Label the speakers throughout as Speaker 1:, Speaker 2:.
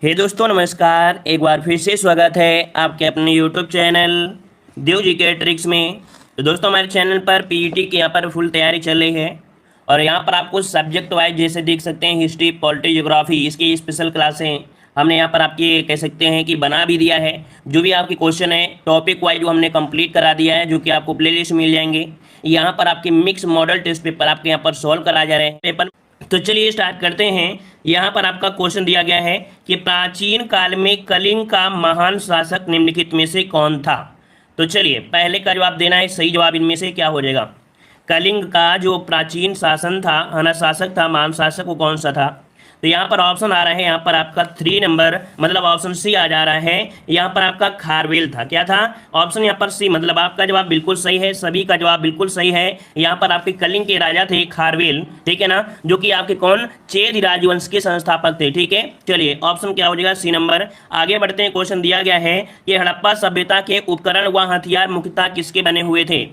Speaker 1: हे दोस्तों नमस्कार। एक बार फिर से स्वागत है आपके अपने यूट्यूब चैनल देव जी के ट्रिक्स में। तो दोस्तों हमारे चैनल पर पीईटी की यहाँ पर फुल तैयारी चल रही है और यहाँ पर आपको सब्जेक्ट वाइज जैसे देख सकते हैं हिस्ट्री, पॉलिटी, ज्योग्राफी, इसकी स्पेशल क्लासें हमने यहाँ पर आपकी कह सकते हैं कि बना भी दिया है। जो भी आपके क्वेश्चन है टॉपिक वाइज वो हमने कंप्लीट करा दिया है, जो कि आपको प्लेलिस्ट मिल जाएंगे। यहाँ पर आपके मिक्स मॉडल टेस्ट पेपर आपके यहाँ पर सॉल्व करा जा रहे हैं पेपर। तो चलिए स्टार्ट करते हैं। यहाँ पर आपका क्वेश्चन दिया गया है कि प्राचीन काल में कलिंग का महान शासक निम्नलिखित में से कौन था। तो चलिए पहले का जवाब देना है। सही जवाब इनमें से क्या हो जाएगा? कलिंग का जो प्राचीन शासन था, है ना, शासक था, महान शासक, वो कौन सा था? तो यहाँ पर ऑप्शन आ रहा है, यहाँ पर आपका 3 नंबर मतलब ऑप्शन सी आ जा रहा है। यहाँ पर आपका खारवेल था। क्या था? ऑप्शन यहाँ पर सी, मतलब आपका जवाब बिल्कुल सही है। सभी का जवाब बिल्कुल सही है। यहाँ पर आपके कलिंग के राजा थे खारवेल, ठीक है ना, जो कि आपके कौन, चेद राजवंश के संस्थापक थे। ठीक है, चलिए ऑप्शन क्या हो जाएगा? C number. आगे बढ़ते हैं। क्वेश्चन दिया गया है कि हड़प्पा सभ्यता के उपकरण व हथियार मुख्यतः किसके बने हुए थे?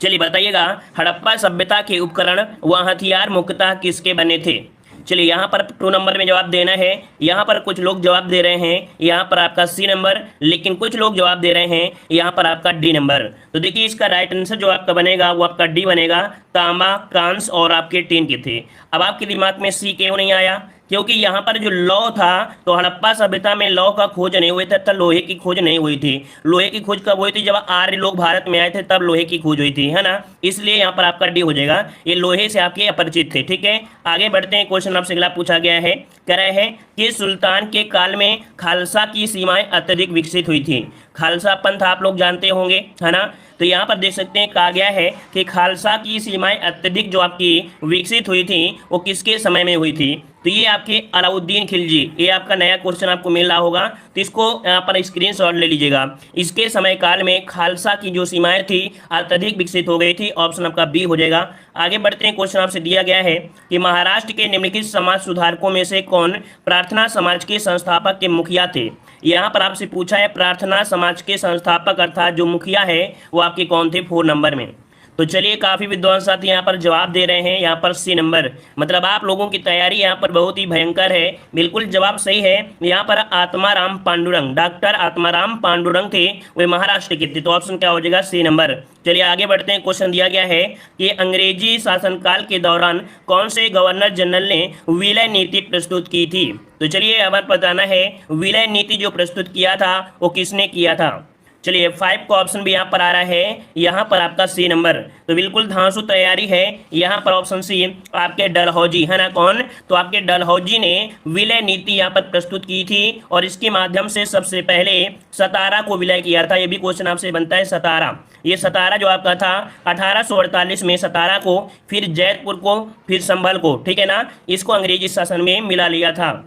Speaker 1: चलिए बताइएगा, हड़प्पा सभ्यता के उपकरण व हथियार मुख्यतः किसके बने थे? चलिए यहाँ पर 2 नंबर में जवाब देना है। यहाँ पर कुछ लोग जवाब दे रहे हैं यहाँ पर आपका सी नंबर, लेकिन कुछ लोग जवाब दे रहे हैं यहाँ पर आपका डी नंबर। तो देखिए इसका राइट आंसर जो आपका बनेगा वो आपका डी बनेगा। तांबा, कांस और आपके टीन के थे। अब आपके दिमाग में सी क्यों नहीं आया? क्योंकि यहाँ पर जो लौ था, तो हड़प्पा सभ्यता में लौ का खोज नहीं हुई था, लोहे की खोज नहीं हुई थी। लोहे की खोज कब हुई थी? जब आर्य लोग भारत में आए थे तब लोहे की खोज हुई थी, है ना। इसलिए यहाँ पर आपका डी हो जाएगा। ये लोहे से आपके अपरिचित थे। ठीक है, आगे बढ़ते हैं। क्वेश्चन आपसे अगला पूछा गया है, कह रहे हैं कि सुल्तान के काल में खालसा की सीमाएं अत्यधिक विकसित हुई थी। खालसा पंथ आप लोग जानते होंगे, है ना। तो यहाँ पर देख सकते हैं कहा गया है कि खालसा की सीमाएं अत्यधिक जो आपकी विकसित हुई थी वो किसके समय में हुई थी? तो ये आपके अलाउद्दीन खिलजी। ये आपका नया क्वेश्चन आपको मिल रहा होगा, तो इसको यहाँ पर स्क्रीनशॉट ले लीजिएगा। इसके समय काल में खालसा की जो सीमाएं थी अत्यधिक विकसित हो गई थी। ऑप्शन आपका बी हो जाएगा। आगे बढ़ते हैं। क्वेश्चन आपसे दिया गया है कि महाराष्ट्र के निम्नलिखित समाज सुधारकों में से कौन प्रार्थना समाज के संस्थापक के मुखिया थे? यहाँ पर आपसे पूछा है प्रार्थना समाज के संस्थापक अर्थात जो मुखिया है वो आपके कौन थे 4 नंबर में। तो चलिए काफी विद्वान साथी यहाँ पर जवाब दे रहे हैं यहाँ पर सी नंबर, मतलब आप लोगों की तैयारी यहाँ पर बहुत ही भयंकर है। बिल्कुल जवाब सही है। यहाँ पर आत्माराम पांडुरंग, डॉक्टर आत्माराम पांडुरंग थे, वे महाराष्ट्र के थे। तो ऑप्शन क्या हो जाएगा? C number. चलिए आगे बढ़ते हैं। क्वेश्चन दिया गया है कि अंग्रेजी शासनकाल के दौरान कौन से गवर्नर जनरल ने विलय नीति प्रस्तुत की थी? तो चलिए अब बताना है विलय नीति जो प्रस्तुत किया था वो किसने किया था। चलिए 5 का ऑप्शन भी यहाँ पर आ रहा है, यहाँ पर आपका सी नंबर। तो बिल्कुल धांसू तैयारी है। यहाँ पर ऑप्शन सी आपके डलहौजी, है ना। कौन? तो आपके डलहौजी ने विलय नीति यहाँ पर प्रस्तुत की थी और इसके माध्यम से सबसे पहले सतारा को विलय किया था। ये भी क्वेश्चन आपसे बनता है। सतारा, ये सतारा जो आपका था 1848 में सतारा को, फिर जैतपुर को, फिर संभल को, ठीक है ना, इसको अंग्रेजी शासन में मिला लिया था।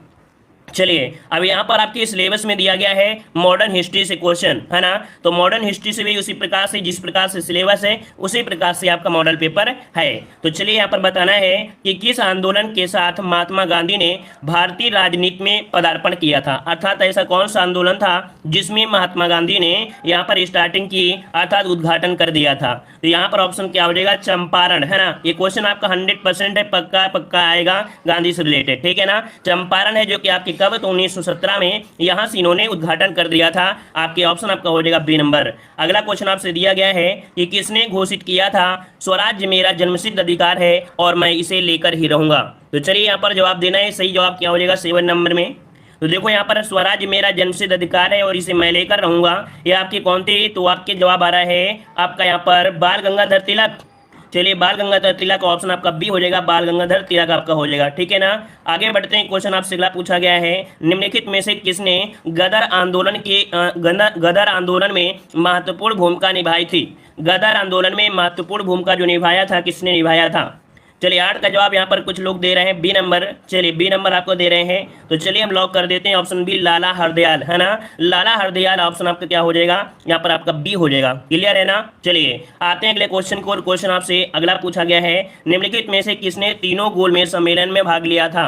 Speaker 1: चलिए अब यहाँ पर आपके सिलेबस में दिया गया है मॉडर्न हिस्ट्री से क्वेश्चन, है ना। तो मॉडर्न हिस्ट्री से भी उसी प्रकार से, जिस प्रकार से सिलेबस है उसी प्रकार से आपका मॉडल पेपर है। तो चलिए यहाँ पर बताना है कि किस आंदोलन के साथ महात्मा गांधी ने भारतीय राजनीति में पदार्पण किया था, अर्थात ऐसा कौन सा आंदोलन था जिसमें महात्मा गांधी ने यहाँ पर स्टार्टिंग की अर्थात उद्घाटन कर दिया था। तो यहाँ पर ऑप्शन क्या हो जाएगा? चंपारण, है ना। ये क्वेश्चन आपका 100% है, पक्का पक्का आएगा गांधी से रिलेटेड, ठीक है ना। चंपारण है जो कि आपकी कब? तो 1917 में यहाँ से इन्होंने उद्घाटन कर दिया था। आपके ऑप्शन आपका हो जाएगा बी नंबर। अगला क्वेश्चन आपसे दिया गया है कि किसने घोषित किया था स्वराज्य मेरा जन्मसिद्ध अधिकार है और मैं इसे लेकर ही रहूंगा? तो चलिए यहाँ पर जवाब देना है। सही जवाब क्या हो जाएगा? 7 नंबर में। तो देखो यहाँ पर स्वराज्य मेरा जन्मसिद्ध अधिकार है और इसे मैं लेकर रहूंगा, ये आपके कौन थे? तो आपके जवाब आ रहा है आपका यहाँ पर बाल गंगाधर तिलक। चलिए बाल गंगाधर तिलक का ऑप्शन आपका बी हो जाएगा। बाल गंगाधर तिलक आपका हो जाएगा, ठीक है ना। आगे बढ़ते हैं। क्वेश्चन आपसे अगला पूछा गया है, निम्नलिखित में से किसने गदर आंदोलन में महत्वपूर्ण भूमिका निभाई थी? गदर आंदोलन में महत्वपूर्ण भूमिका जो निभाया था किसने निभाया था? चलिए 8 का जवाब यहाँ पर कुछ लोग दे रहे हैं बी नंबर। चलिए बी नंबर आपको दे रहे हैं, तो चलिए हम लॉक कर देते हैं ऑप्शन बी, लाला हरदयाल, है ना। लाला हरदयाल ऑप्शन आपका क्या हो जाएगा? यहाँ पर आपका बी हो जाएगा। क्लियर है ना। चलिए आते हैं अगले क्वेश्चन को। और क्वेश्चन आपसे अगला पूछा गया है, निम्नलिखित में से किसने तीनों गोलमेज सम्मेलन में भाग लिया था?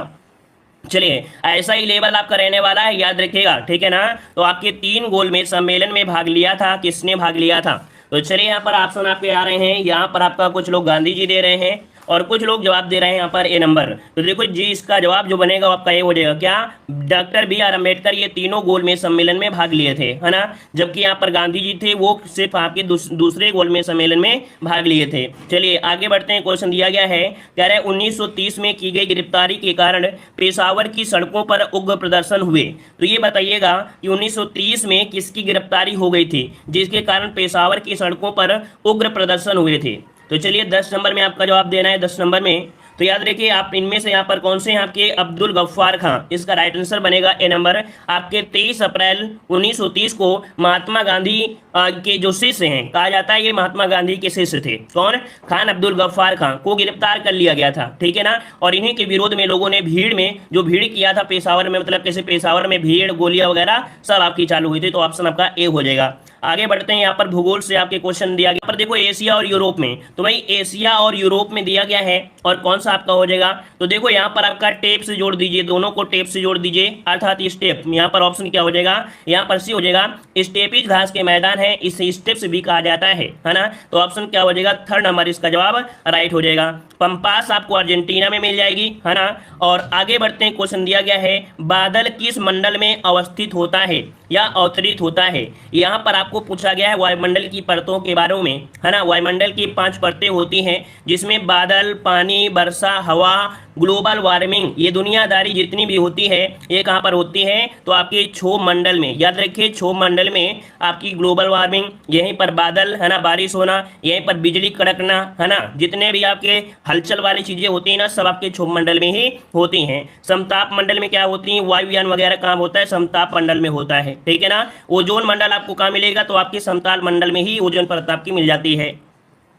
Speaker 1: चलिए ऐसा ही लेवल आपका रहने वाला है, याद रखिएगा, ठीक है ना। तो आपके 3 गोलमेज सम्मेलन में भाग लिया था, किसने भाग लिया था? तो चलिए यहाँ पर ऑप्शन आपके आ रहे हैं। यहाँ पर आपका कुछ लोग गांधी जी दे रहे हैं और कुछ लोग जवाब दे रहे हैं यहाँ पर ए नंबर। तो देखो जी, इसका जवाब जो बनेगा वो आपका ए हो जाएगा। क्या? डॉक्टर बी आर अम्बेडकर ये तीनों गोलमेज सम्मेलन में भाग लिए थे, है ना। जबकि यहाँ पर गांधी जी थे, वो सिर्फ आपके दूसरे गोलमेज सम्मेलन में भाग लिए थे। चलिए आगे बढ़ते हैं। क्वेश्चन दिया गया है, कह रहे 1930 में की गई गिरफ्तारी के कारण पेशावर की सड़कों पर उग्र प्रदर्शन हुए। तो ये बताइएगा कि 1930 में किसकी गिरफ्तारी हो गई थी जिसके कारण पेशावर की सड़कों पर उग्र प्रदर्शन हुए थे। तो चलिए 10 नंबर में आपका जवाब देना है। 10 नंबर में तो याद रखिए आप इनमें से यहाँ पर कौन से हैं आपके, अब्दुल गफ्फार खां। इसका राइट आंसर बनेगा ए नंबर। आपके 23 अप्रैल 1930 को महात्मा गांधी के जो शिष्य हैं, कहा जाता है ये महात्मा गांधी के शिष्य थे। कौन? खान अब्दुल गफ्फार खां को गिरफ्तार कर लिया गया था, ठीक है ना। और इन्हीं के विरोध में लोगों ने भीड़ में जो भीड़ किया था पेशावर में, मतलब कैसे पेशावर में भीड़, गोलियां वगैरह सब आपकी चालू हुई थी। तो ऑप्शन आपका ए हो जाएगा। आगे बढ़ते हैं। यहाँ पर भूगोल से आपके क्वेश्चन दिया गया, पर देखो एशिया और यूरोप में, तो भाई एशिया और यूरोप में दिया गया है और कौन सा आपका हो जाएगा। तो देखो यहाँ पर आपका टेप से जोड़ दीजिए, दोनों को टेप से जोड़ दीजिए, अर्थात स्टेप। यहाँ पर ऑप्शन क्या हो जाएगा, यहाँ पर सी हो जाएगा। स्टेपिज घास के मैदान है, इसे स्टेप्स भी कहा जाता है ना। तो ऑप्शन क्या हो जाएगा, थर्ड नंबर इसका जवाब राइट हो जाएगा। पंपास आपको अर्जेंटीना में मिल जाएगी, है ना। और आगे बढ़ते हैं। क्वेश्चन दिया गया है, बादल किस मंडल में अवस्थित होता है या अवतरित होता है। यहाँ पर आपको पूछा गया है वायुमंडल की परतों के बारे में, है ना। वायुमंडल की 5 परतें होती हैं जिसमें बादल, पानी, वर्षा, हवा, ग्लोबल वार्मिंग, ये दुनियादारी जितनी भी होती है ये कहाँ पर होती है, तो आपके क्षोभ मंडल में। याद रखिए क्षोभ मंडल में आपकी ग्लोबल वार्मिंग, यहीं पर बादल, है ना, बारिश होना, यहीं पर बिजली कड़कना, है ना, जितने भी आपके हलचल वाली चीजें होती हैं ना, सब आपके क्षोभ मंडल में ही होती हैं। समताप मंडल में क्या होती है, वायुयान वगैरह कहाँ होता है, समताप मंडल में होता है, ठीक है ना। ओजोन मंडल आपको कहाँ मिलेगा, तो आपके समताप मंडल में ही ओजोन परत आपकी मिल जाती है।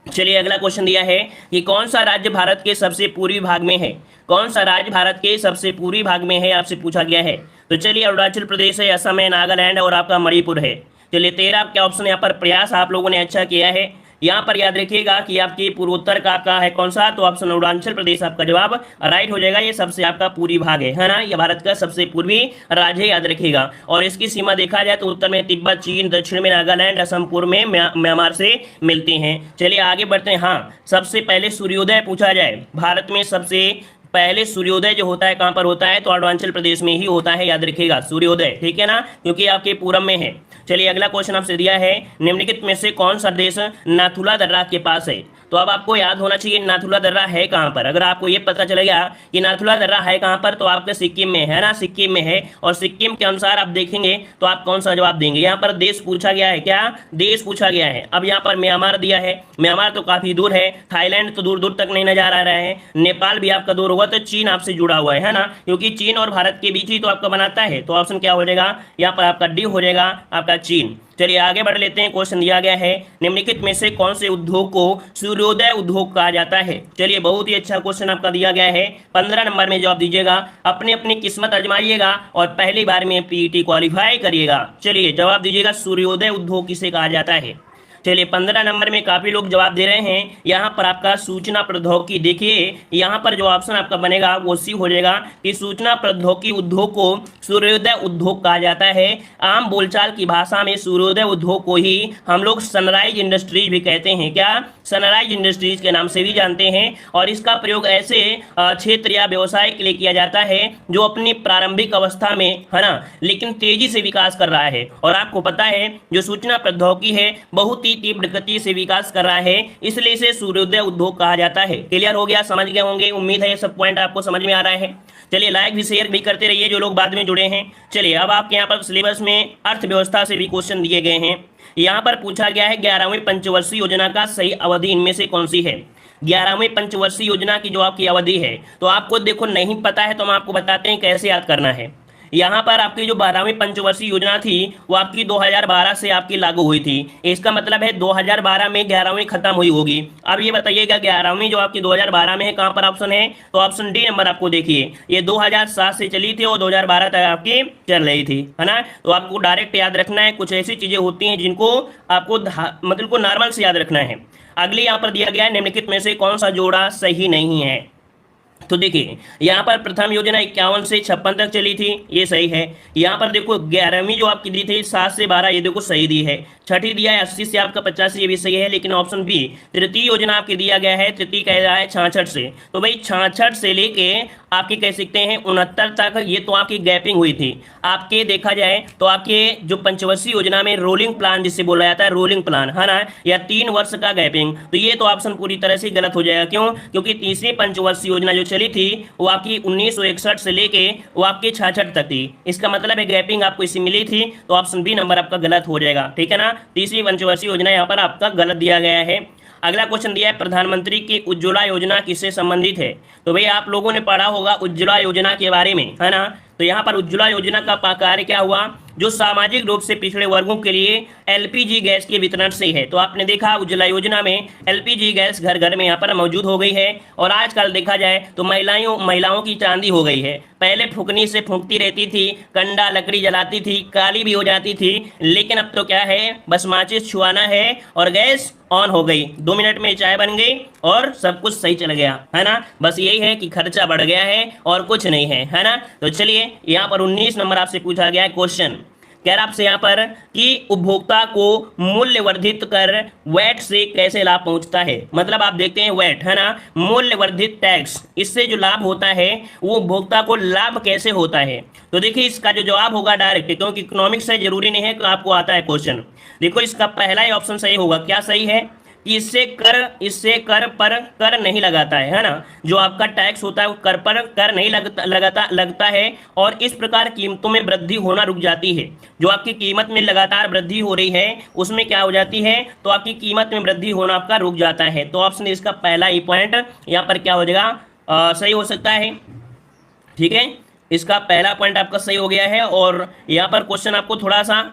Speaker 1: चलिए अगला क्वेश्चन दिया है कि कौन सा राज्य भारत के सबसे पूर्वी भाग में है। कौन सा राज्य भारत के सबसे पूर्वी भाग में है, आपसे पूछा गया है। तो चलिए अरुणाचल प्रदेश है, असम है, नागालैंड और आपका मणिपुर है। चलिए 13 आपके ऑप्शन यहाँ पर प्रयास आप लोगों ने अच्छा किया है। यहाँ पर याद रखिएगा कि आपकी पूर्वोत्तर का है कौन सा, तो ऑप्शन अरुणाचल प्रदेश आपका जवाब राइट हो जाएगा। ये सबसे आपका पूर्वी भाग है ना, ये भारत का सबसे पूर्वी राज्य याद रखिएगा। और इसकी सीमा देखा जाए तो उत्तर में तिब्बत, चीन, दक्षिण में नागालैंड, असम, पूर्व में म्यांमार से मिलती हैं। चलिए आगे बढ़ते हैं। हाँ, सबसे पहले सूर्योदय पूछा जाए, भारत में सबसे पहले सूर्योदय जो होता है कहाँ पर होता है, तो अरुणाचल प्रदेश में ही होता है, याद रखिएगा सूर्योदय, ठीक है ना, क्योंकि आपके पूरब में है। चलिए अगला क्वेश्चन आपसे दिया है, निम्नलिखित में से कौन सा देश नाथुला दर्रा के पास है। तो अब आपको याद होना चाहिए नाथुला दर्रा है कहाँ पर। अगर आपको ये पता चलेगा कि नाथुला दर्रा है कहाँ पर, तो आपके सिक्किम में है ना, सिक्किम में है। और सिक्किम के अनुसार आप देखेंगे तो आप कौन सा जवाब देंगे। यहाँ पर देश पूछा गया है, क्या देश पूछा गया है। अब यहाँ पर म्यांमार दिया है, म्यांमार तो काफी दूर है, थाईलैंड तो दूर दूर तक नहीं नजर आ रहा है, नेपाल भी आपका दूर होगा, तो चीन आपसे जुड़ा हुआ है ना, क्योंकि चीन और भारत के बीच ही तो आपका बनाता है। तो ऑप्शन क्या हो जाएगा, यहाँ पर आपका डी हो जाएगा, आपका चीन। चलिए आगे बढ़ लेते हैं। क्वेश्चन दिया गया है, निम्नलिखित में से कौन से उद्योग को सूर्योदय उद्योग कहा जाता है। चलिए बहुत ही अच्छा क्वेश्चन आपका दिया गया है, 15 नंबर में जवाब दीजिएगा। अपनी अपनी किस्मत आजमाइएगा और पहली बार में पीईटी क्वालिफाई करिएगा। चलिए जवाब दीजिएगा, सूर्योदय उद्योग किसे कहा जाता है। चलिए 15 नंबर में काफी लोग जवाब दे रहे हैं। यहाँ पर आपका सूचना प्रौद्योगिकी, देखिए यहाँ पर जो ऑप्शन आपका बनेगा वो सी हो जाएगा कि सूचना प्रौद्योगिकी उद्योग को सूर्योदय उद्योग कहा जाता है। आम बोलचाल की भाषा में सूर्योदय उद्योग को ही हम लोग सनराइज इंडस्ट्रीज भी कहते हैं। क्या, सनराइज इंडस्ट्रीज के नाम से भी जानते हैं। और इसका प्रयोग ऐसे क्षेत्र या व्यवसाय के लिए किया जाता है जो अपनी प्रारंभिक अवस्था में, है ना, लेकिन तेजी से विकास कर रहा है। और आपको पता है जो सूचना प्रौद्योगिकी है बहुत तीव्र गति से विकास कर रहा है, इसलिए इसे सूर्योदय उद्योग कहा जाता है। क्लियर हो गया, समझ गए होंगे, उम्मीद है ये सब पॉइंट आपको समझ में आ रहा है। चलिए लाइक भी शेयर भी करते रहिए जो लोग बाद में जुड़े हैं। चलिए अब आपके यहाँ पर सिलेबस में अर्थव्यवस्था से भी क्वेश्चन दिए गए हैं। यहाँ पर पूछा गया है 11वीं पंचवर्षीय योजना का सही अवधि इनमें से कौन सी है। 11वीं पंचवर्षीय योजना की जो आपकी अवधि है, तो आपको देखो नहीं पता है तो हम आपको बताते हैं कैसे याद करना है। यहाँ पर आपकी जो 12वीं पंचवर्षीय योजना थी वो आपकी 2012 से आपकी लागू हुई थी। इसका मतलब है 2012 में 11वीं खत्म हुई होगी। अब ये बताइएगा 11वीं जो आपकी 2012 में है कहाँ पर ऑप्शन है, तो ऑप्शन डी नंबर आपको देखिए, ये 2007 से चली थी और 2012 तक आपकी चल रही थी, है ना। तो आपको डायरेक्ट याद रखना है, कुछ ऐसी चीजें होती हैं जिनको आपको मतलब को नॉर्मल से याद रखना है। अगले यहाँ पर दिया गया है, निम्नलिखित में से कौन सा जोड़ा सही नहीं है। तो देखिए यहाँ पर प्रथम योजना 51 से 56 तक चली थी, ये सही है। यहाँ पर देखो 11वीं जो आपकी दी थी 7 से 12, ये देखो सही दी है। छठी दिया है 80 से आपका 85, ये भी सही है, लेकिन ऑप्शन बी तृतीय योजना आपके दिया गया है, तृतीय कह रहा है 66 से। तो भाई 66 से लेके आपके कह सकते हैं 69 तक, ये तो आपकी गैपिंग हुई थी। आपके देखा जाए तो आपके जो पंचवर्षीय योजना में रोलिंग प्लान जिसे बोला जाता है, रोलिंग प्लान है ना, या 3 वर्ष का गैपिंग, तो ये तो ऑप्शन पूरी तरह से गलत हो जाएगा। क्यों? क्योंकि तीसरी पंचवर्षीय योजना जो चली थी वो आपकी 1961 से लेके वो आपकी 66 तक थी। इसका मतलब है गैपिंग आपको इसी मिली थी, तो ऑप्शन बी नंबर आपका गलत हो जाएगा। ठीक है ना, तीसरी पंचवर्षीय योजना यहाँ पर आपका गलत दिया गया है। अगला क्वेश्चन दिया है प्रधानमंत्री की उज्ज्वला योजना किससे संबंधित है? तो भाई आप लोगों ने पढ़ा होगा उज्ज्वला योजना के बारे में, है ना। तो यहाँ पर उज्ज्वला योजना का कार्य क्या हुआ, जो सामाजिक रूप से पिछड़े वर्गों के लिए एलपीजी गैस के वितरण से है। तो आपने देखा उज्ज्वला योजना में एलपीजी गैस घर घर में यहाँ पर मौजूद हो गई है। और आजकल देखा जाए तो महिलाओं की चांदी हो गई है। पहले फूकनी से फूंकती रहती थी, कंडा लकड़ी जलाती थी, काली भी हो जाती थी, लेकिन अब तो क्या है, बस माचिस छुआना है और गैस ऑन हो गई, 2 मिनट में चाय बन गई और सब कुछ सही चल गया, है ना। बस यही है कि खर्चा बढ़ गया है और कुछ नहीं है ना। तो चलिए यहाँ पर 19 नंबर आपसे पूछा गया है क्वेश्चन, कह रहा आपसे यहाँ पर कि उपभोक्ता को मूल्य वर्धित कर वैट से कैसे लाभ पहुंचता है। मतलब आप देखते हैं वैट, है ना, मूल्य वर्धित टैक्स, इससे जो लाभ होता है वो उपभोक्ता को लाभ कैसे होता है। तो देखिए इसका जो जवाब होगा डायरेक्ट, क्योंकि इकोनॉमिक्स है, जरूरी नहीं है कि आपको आता है क्वेश्चन। देखो इसका पहला ही ऑप्शन सही होगा। क्या सही है कि इससे कर पर कर नहीं लगाता है ना। जो आपका टैक्स होता है वो कर पर कर नहीं लगता है, और इस प्रकार कीमतों में वृद्धि होना रुक जाती है। जो आपकी कीमत में लगातार वृद्धि हो रही है उसमें क्या हो जाती है, तो आपकी कीमत में वृद्धि होना आपका रुक जाता है। तो ऑप्शन इसका पहला ही पॉइंट यहाँ पर क्या हो जाएगा, सही हो सकता है। ठीक है, इसका पहला पॉइंट आपका सही हो गया है। और यहाँ पर क्वेश्चन आपको थोड़ा सा,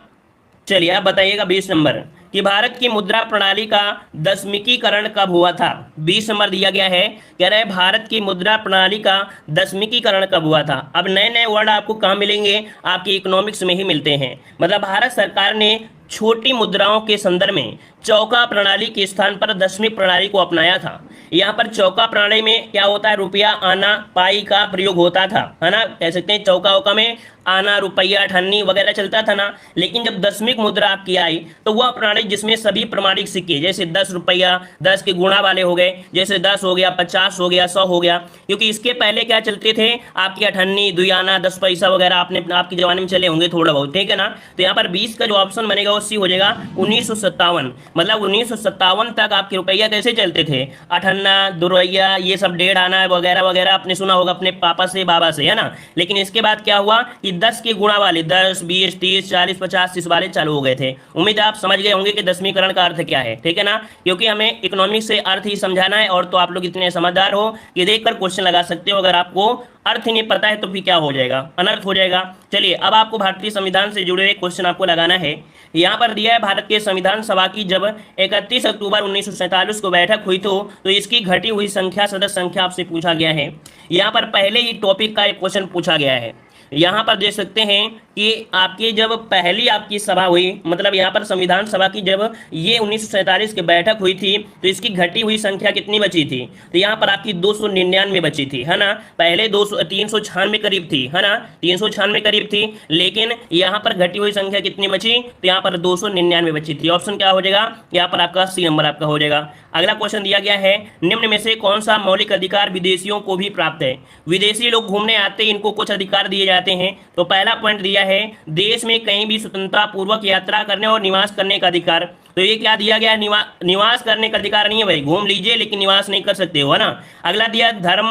Speaker 1: चलिए आप बताइएगा 20 नंबर कि भारत की मुद्रा प्रणाली का दशमिकीकरण कब हुआ था। 20 नंबर दिया गया है, कह रहे हैं भारत की मुद्रा प्रणाली का दशमिकीकरण कब हुआ था। अब नए नए वर्ड आपको कहाँ मिलेंगे, आपकी इकोनॉमिक्स में ही मिलते हैं। मतलब भारत सरकार ने छोटी मुद्राओं के संदर्भ में चौका प्रणाली के स्थान पर दशमिक प्रणाली को अपनाया था। यहाँ पर चौका प्रणाली में क्या होता है, रुपया आना पाई का प्रयोग होता था, है ना। कह सकते हैं चौका औका में आना रुपया ठन्नी वगैरह चलता था ना। लेकिन जब दशमिक मुद्रा आपकी आई तो वह प्रणाली जिसमें सभी प्रमाणिक सिक्के, जैसे 10 रुपया 10 के गुणा वाले हो गए, जैसे 10 हो गया 50 हो गया 100 हो गया। क्योंकि इसके पहले क्या चलते थे, आपकी अठन्नी दुयाना 10 पैसा वगैरह आपने आपके जमाने में चले होंगे थोड़ा बहुत, ठीक है ना। तो यहाँ पर 20 का जो ऑप्शन बनेगा वो सी हो जाएगा 1957। मतलब 1957 तक आपके रुपया कैसे चलते थे, अठन्ना दुरैया ये सब 1.5 आना वगैरह वगैरह आपने सुना होगा अपने पापा से बाबा से, है ना। लेकिन इसके बाद क्या हुआ कि 10 के गुणा वाले 10 20 30 40 50 इस वाले चालू हो गए थे। उम्मीद आप समझ गए होंगे कि दशमीकरण का अर्थ क्या है, ठीक है ना। क्योंकि हमें इकोनॉमिक्स से अर्थ ही समझाना है, और तो आप लोग इतने समझदार हो कि देखकर क्वेश्चन लगा सकते हो। अगर आपको अर्थ ही नहीं पता है तो फिर क्या हो जाएगा, अनर्थ हो जाएगा। चलिए अब आपको भारतीय संविधान से जुड़े हुए क्वेश्चन आपको लगाना है। यहाँ पर दिया है भारत के संविधान सभा की जब 31 अक्टूबर 1947 को बैठक हुई तो इसकी घटी हुई संख्या, सदस्य संख्या आपसे पूछा गया है। यहाँ पर पहले ही टॉपिक का एक क्वेश्चन पूछा गया है। यहाँ पर देख सकते हैं कि आपकी जब पहली आपकी सभा हुई, मतलब यहाँ पर संविधान सभा की जब ये 1947 की बैठक हुई थी तो इसकी घटी हुई संख्या कितनी बची थी, तो यहाँ पर आपकी 299 बची थी, है ना। पहले 396 करीब थी, है ना, 396 करीब थी, लेकिन यहाँ पर घटी हुई संख्या कितनी बची, तो यहाँ पर 299 बची थी। ऑप्शन क्या हो जाएगा, यहाँ पर आपका सी नंबर आपका हो जाएगा। अगला क्वेश्चन दिया गया है, निम्न में से कौन सा मौलिक अधिकार विदेशियों को भी प्राप्त है। विदेशी लोग घूमने आते हैं, इनको कुछ अधिकार दिए जाते हैं। तो पहला पॉइंट दिया है देश में कहीं भी स्वतंत्रता पूर्वक यात्रा करने और निवास करने का अधिकार। तो ये क्या दिया गया, निवास करने का अधिकार नहीं है भाई, घूम लीजिए लेकिन निवास नहीं कर सकते हो, है ना। अगला दिया धर्म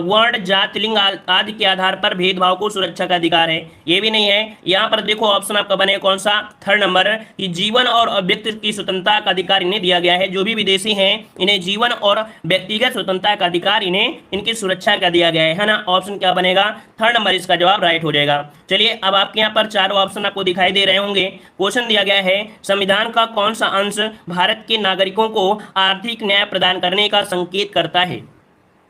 Speaker 1: वर्ण जाति लिंग आदि के आधार पर भेदभाव को सुरक्षा का अधिकार है, ये भी नहीं है। यहाँ पर देखो ऑप्शन आपका बने कौन सा, 3rd नंबर, कि जीवन और व्यक्ति की स्वतंत्रता का अधिकार इन्हें दिया गया है। जो भी विदेशी हैं इन्हें जीवन और व्यक्तिगत स्वतंत्रता का अधिकार इन्हें इनकी सुरक्षा का दिया गया है ना। ऑप्शन क्या बनेगा, 3rd नंबर इसका जवाब राइट हो जाएगा। चलिए अब आपके यहाँ पर 4 ऑप्शन आपको दिखाई दे रहे होंगे। क्वेश्चन दिया गया है, संविधान का कौन सा अंश भारत के नागरिकों को आर्थिक न्याय प्रदान करने का संकेत करता है।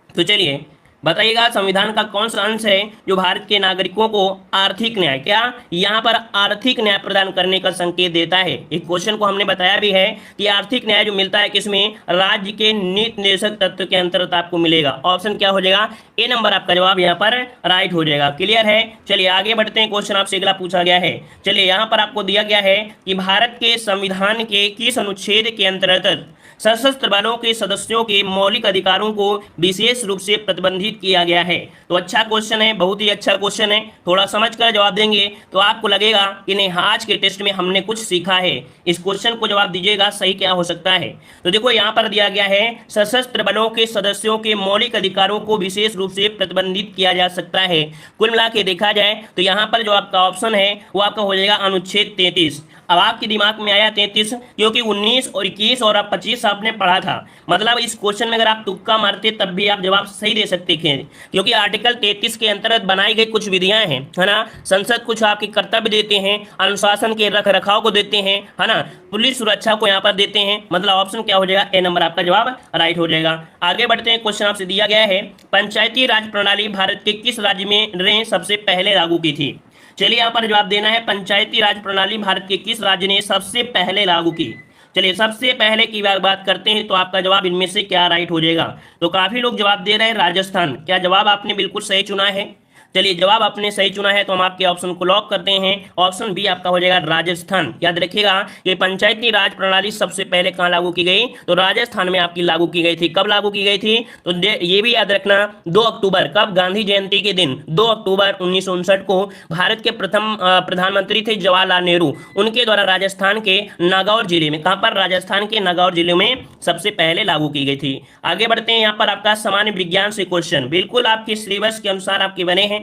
Speaker 1: तो चलिए बताइएगा संविधान का कौन सा अंश है जो भारत के नागरिकों को आर्थिक न्याय, क्या यहाँ पर आर्थिक न्याय प्रदान करने का संकेत देता है। एक क्वेश्चन को हमने बताया भी है कि आर्थिक न्याय जो मिलता है किसमें, राज्य के नीति निर्देशक तत्व के अंतर्गत आपको मिलेगा। ऑप्शन क्या हो जाएगा, ए नंबर आपका जवाब यहाँ पर राइट हो जाएगा। क्लियर है, चलिए आगे बढ़ते हैं। क्वेश्चन आपसे अगला पूछा गया है, चलिए यहाँ पर आपको दिया गया है कि भारत के संविधान के किस अनुच्छेद के अंतर्गत सशस्त्र बलों के सदस्यों के मौलिक अधिकारों को विशेष रूप से प्रतिबंधित किया गया है। तो अच्छा क्वेश्चन है, बहुत ही अच्छा क्वेश्चन है। थोड़ा समझ कर जवाब देंगे तो आपको लगेगा कि नहीं आज के टेस्ट में हमने कुछ सीखा है। इस क्वेश्चन को जवाब दीजिएगा सही क्या हो सकता है। तो देखो यहाँ पर दिया गया है सशस्त्र बलों के सदस्यों के मौलिक अधिकारों को विशेष रूप से प्रतिबंधित किया जा सकता है। कुल मिला के देखा जाए तो यहाँ पर जो आपका ऑप्शन है वो आपका हो जाएगा अनुच्छेद 33। अब आपके दिमाग में आया 33 क्योंकि 19 और 21 और 25 आपने पढ़ा था। मतलब इस क्वेश्चन में अगर आप तुक्का मारते तब भी आप जवाब सही दे सकते थे, क्योंकि आर्टिकल 33 के अंतर्गत बनाई गई कुछ विधियां हैं, है ना। संसद कुछ आपके कर्तव्य देते हैं, अनुशासन के रख रखाव को देते हैं, है ना, पुलिस सुरक्षा को यहाँ पर देते हैं। मतलब ऑप्शन क्या हो जाएगा, ए नंबर आपका जवाब राइट हो जाएगा। आगे बढ़ते हैं, क्वेश्चन आपसे दिया गया है पंचायती राज प्रणाली भारत के किस राज्य में सबसे पहले लागू की थी। चलिए यहाँ पर जवाब देना है पंचायती राज प्रणाली भारत के किस राज्य ने सबसे पहले लागू की। चलिए सबसे पहले की बात करते हैं तो आपका जवाब इनमें से क्या राइट हो जाएगा। तो काफी लोग जवाब दे रहे हैं राजस्थान। क्या जवाब आपने बिल्कुल सही चुना है। चलिए जवाब आपने सही चुना है तो हम आपके ऑप्शन को लॉक करते हैं। ऑप्शन बी आपका हो जाएगा राजस्थान। याद रखिएगा कि पंचायती राज प्रणाली सबसे पहले कहाँ लागू की गई, तो राजस्थान में आपकी लागू की गई थी। कब लागू की गई थी, तो ये भी याद रखना 2 अक्टूबर, कब, गांधी जयंती के दिन 2 अक्टूबर 1959 को भारत के प्रथम प्रधानमंत्री थे जवाहरलाल नेहरू, उनके द्वारा राजस्थान के नागौर जिले में, कहाँ पर, राजस्थान के नागौर जिले में सबसे पहले लागू की गई थी। आगे बढ़ते हैं, यहाँ पर आपका सामान्य विज्ञान से क्वेश्चन बिल्कुल आपके सिलेबस के अनुसार आपके बने हैं।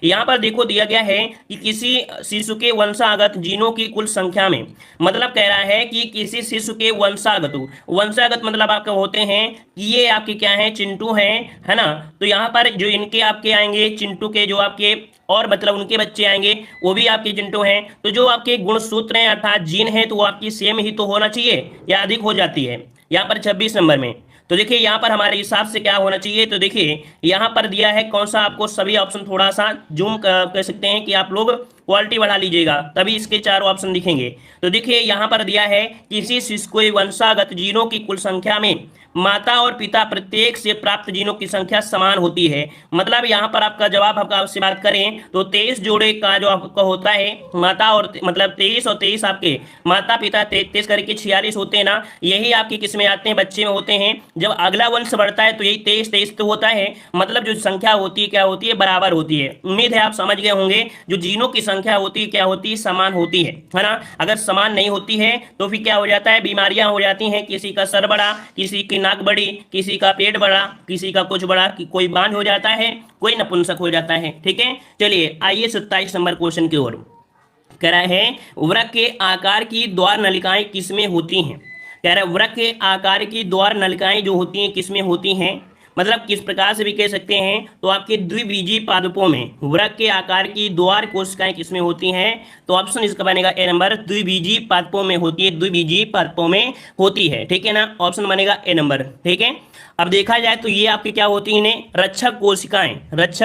Speaker 1: यहाँ पर देखो दिया गया है कि किसी शिशु के वंशागत जीनों की कुल संख्या में, मतलब कह रहा है कि किसी शिशु के वंशागत मतलब आपके होते हैं कि ये आपके क्या है, चिंटू हैं, है ना। तो यहाँ पर जो इनके आपके आएंगे चिंटू के जो आपके और मतलब उनके बच्चे आएंगे वो भी आपके चिंटू हैं। तो जो आपके गुणसूत्र हैं अर्थात जीन है तो वो आपकी सेम ही तो होना चाहिए या अधिक हो जाती है। यहाँ पर 26 नंबर में तो देखिए यहाँ पर हमारे हिसाब से क्या होना चाहिए, तो देखिए यहाँ पर दिया है कौन सा, आपको सभी ऑप्शन थोड़ा सा जूम कर सकते हैं कि आप लोग क्वालिटी बढ़ा लीजिएगा तभी इसके चारों ऑप्शन दिखेंगे। तो देखिए यहाँ पर दिया है किसी शिशु को वंशागत जीनों की कुल संख्या में माता और पिता प्रत्येक से प्राप्त जीनों की संख्या समान होती है। मतलब यहाँ पर आपका जवाब आपसे बात करें तो 23 जोड़े का जो आपका होता है माता और मतलब 23 और 23 आपके माता पिता 33 करके 46 होते हैं ना, यही आपके किस में आते हैं, बच्चे में होते हैं। जब अगला वंश बढ़ता है तो यही 23 तो होता है, मतलब जो संख्या होती है क्या होती है, बराबर होती है। उम्मीद है आप समझ गए होंगे, जो जीनों की संख्या होती है क्या होती है, समान होती है ना। अगर समान नहीं होती है तो फिर क्या हो जाता है, बीमारियां हो जाती हैं, किसी का सर बड़ा, किसी की नाक बड़ी, किसी का पेट बड़ा, किसी का कुछ बड़ा, कोई बांझ हो जाता है, कोई नपुंसक हो जाता है। ठीक है, चलिए आइए 27 नंबर क्वेश्चन की ओर। कह रहा है वृक्क के आकार की द्वार नलिकाएं किसमें होती हैं। कह रहा है वृक्क के आकार की द्वार नलिकाएं जो होती हैं किसमें होती हैं, मतलब किस प्रकार से भी कह सकते हैं, तो आपके द्विबीजीय पादपों में वृक्क के आकार की द्वार कोशिकाएं किसमें होती हैं, तो ऑप्शन इसका बनेगा ए नंबर, द्विबीजीय पादपों में होती है, द्विबीजीय पादपों में होती है। ठीक है ना, ऑप्शन बनेगा ए नंबर। ठीक है, अब देखा जाए तो ये आपकी क्या होती हैं, रक्षक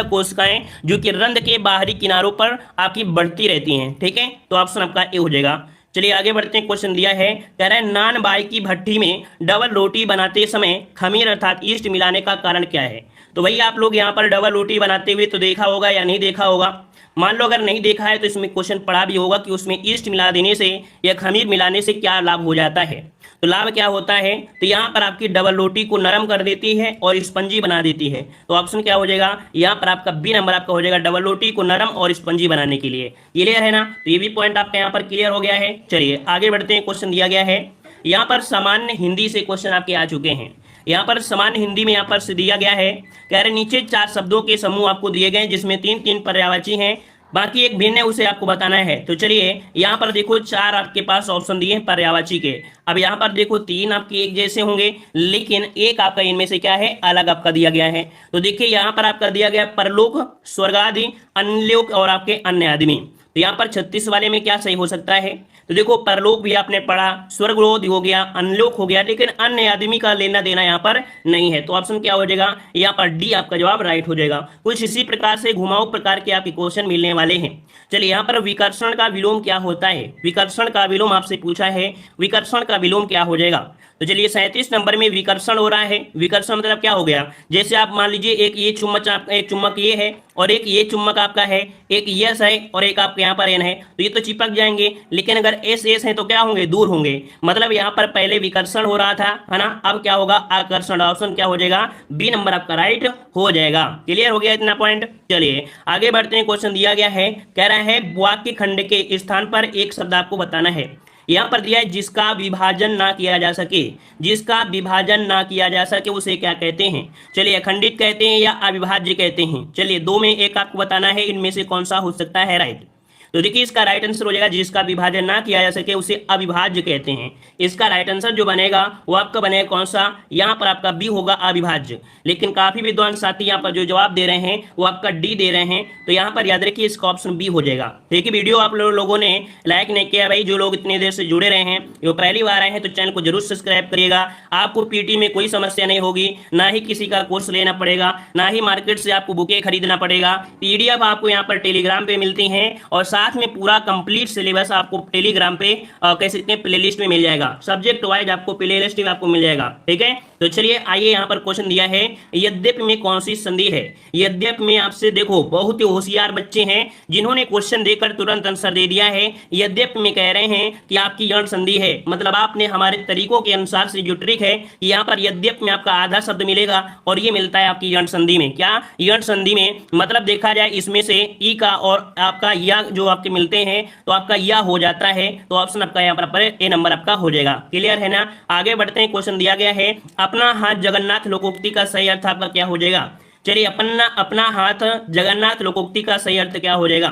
Speaker 1: कोशिकाएं जो कि रंध्र के बाहरी किनारों पर आपकी बढ़ती रहती हैं। ठीक है, तो ऑप्शन आपका ए हो जाएगा। चलिए आगे बढ़ते हैं, क्वेश्चन दिया है, कह रहा है नान बाई की भट्टी में डबल रोटी बनाते समय खमीर अर्थात ईस्ट मिलाने का कारण क्या है। तो भाई आप लोग यहाँ पर डबल रोटी बनाते हुए तो देखा होगा या नहीं देखा होगा। मान लो अगर नहीं देखा है तो इसमें क्वेश्चन पढ़ा भी होगा कि उसमें ईस्ट मिला देने से या खमीर मिलाने से क्या लाभ हो जाता है। तो लाभ क्या होता है, तो यहाँ पर आपकी डबल रोटी को नरम कर देती है और स्पंजी बना देती है। तो ऑप्शन क्या हो जाएगा, यहाँ पर आपका बी नंबर आपका हो जाएगा, डबल रोटी को नरम और स्पंजी बनाने के लिए। क्लियर है ना, तो ये भी पॉइंट आपका यहाँ पर क्लियर हो गया है। चलिए आगे बढ़ते हैं, क्वेश्चन दिया गया है, यहाँ पर सामान्य हिंदी से क्वेश्चन आपके आ चुके हैं। यहाँ पर सामान्य हिंदी में यहाँ पर से दिया गया है, कह रहे नीचे 4 शब्दों के समूह आपको दिए गए जिसमें 3 पर्यायवाची हैं, बाकी एक भिन्न है उसे आपको बताना है। तो चलिए यहाँ पर देखो 4 आपके पास ऑप्शन दिए हैं पर्यायवाची के। अब यहाँ पर देखो 3 आपके एक जैसे होंगे लेकिन एक आपका इनमें से क्या है, अलग आपका दिया गया है। तो देखिए यहाँ पर आपका दिया गया परलोक, स्वर्ग आदि, अन्यलोक और आपके अन्य आदमी। तो यहाँ पर 36 वाले में क्या सही हो सकता है? तो देखो परलोक भी आपने पढ़ा, स्वर्गलोक हो गया, अनलोक हो गया, लेकिन अन्य आदमी का लेना देना यहाँ पर नहीं है। तो ऑप्शन क्या हो जाएगा? यहाँ पर डी आपका जवाब राइट हो जाएगा। कुछ इसी प्रकार से घुमाऊ प्रकार के आपके क्वेश्चन मिलने वाले हैं। चलिए यहाँ पर विकर्षण का विलोम क्या होता है? विकर्षण का विलोम आपसे पूछा है, विकर्षण का विलोम क्या हो जाएगा? तो चलिए 37 नंबर में विकर्षण हो रहा है। विकर्षण मतलब क्या हो गया? जैसे आप मान लीजिए एक ये चुम्बक ये है और एक ये चुम्बक आपका है, एक यस है और एक आपके यहाँ पर एन है, तो ये तो चिपक जाएंगे, लेकिन अगर एस एस है तो क्या होंगे? दूर होंगे। मतलब यहाँ पर पहले विकर्षण हो रहा था, है ना, अब क्या होगा? आकर्षण। ऑप्शन क्या हो जाएगा? बी नंबर आपका राइट हो जाएगा। क्लियर हो गया इतना पॉइंट? चलिए आगे बढ़ते हैं। क्वेश्चन दिया गया है, कह रहा है वाक्य खंड के स्थान पर एक शब्द आपको बताना है। यहां पर दिया है जिसका विभाजन ना किया जा सके, जिसका विभाजन ना किया जा सके उसे क्या कहते हैं? चलिए अखंडित कहते हैं या अविभाज्य कहते हैं? चलिए दो में एक आपको बताना है, इनमें से कौन सा हो सकता है राइट? तो देखिए इसका राइट आंसर हो जाएगा जिसका विभाजन ना किया जा सके उसे अविभाज्य कहते हैं। इसका राइट आंसर जो बनेगा वो आपका बनेगा कौन सा? यहाँ पर आपका बी होगा अविभाज्य। लेकिन काफी विद्वान साथी यहाँ पर जो जवाब दे रहे हैं वो आपका डी दे रहे हैं, तो यहाँ पर याद रखिए इसका ऑप्शन बी हो जाएगा। देखिए वीडियो आप लोगों ने लाइक नहीं किया भाई, जो लोग इतनी देर से जुड़े रहे हैं, जो पहली बार आए हैं तो चैनल को जरूर सब्सक्राइब करिएगा। आपको पीटी में कोई समस्या नहीं होगी, ना ही किसी का कोर्स लेना पड़ेगा, ना ही मार्केट से आपको बुकें खरीदना पड़ेगा। पीडीएफ आपको यहाँ पर टेलीग्राम पे मिलती हैं और साथ में पूरा कंप्लीट सिलेबस आपको टेलीग्राम पे कह सकते हैं प्लेलिस्ट में मिल जाएगा। सब्जेक्ट वाइज आपको प्लेलिस्ट आपको मिल जाएगा। ठीक है, तो चलिए आइए यहाँ पर क्वेश्चन दिया है यद्यपि में कौन सी संधि है? यद्यपि में आपसे देखो बहुत ही होशियार बच्चे हैं जिन्होंने क्वेश्चन देकर तुरंत आंसर दे दिया है। यद्यपि में कह रहे हैं कि आपकी यण संधि है, मतलब आपने हमारे तरीकों के अनुसार से जो ट्रिक है यहाँ पर यद्यपि में आपका आधा शब्द मिलेगा और ये मिलता है आपकी यण संधि में। क्या? यण संधि में मतलब देखा जाए इसमें से ई का और आपका या जो आपके मिलते हैं तो आपका या हो जाता है, तो ऑप्शन आपका यहाँ पर ए नंबर आपका हो जाएगा। क्लियर है ना? आगे बढ़ते हैं। क्वेश्चन दिया गया है अपना हाथ जगन्नाथ लोकोक्ति का सही अर्थ आपका क्या हो जाएगा? चलिए अपना हाथ जगन्नाथ लोकोक्ति का सही अर्थ क्या हो जाएगा?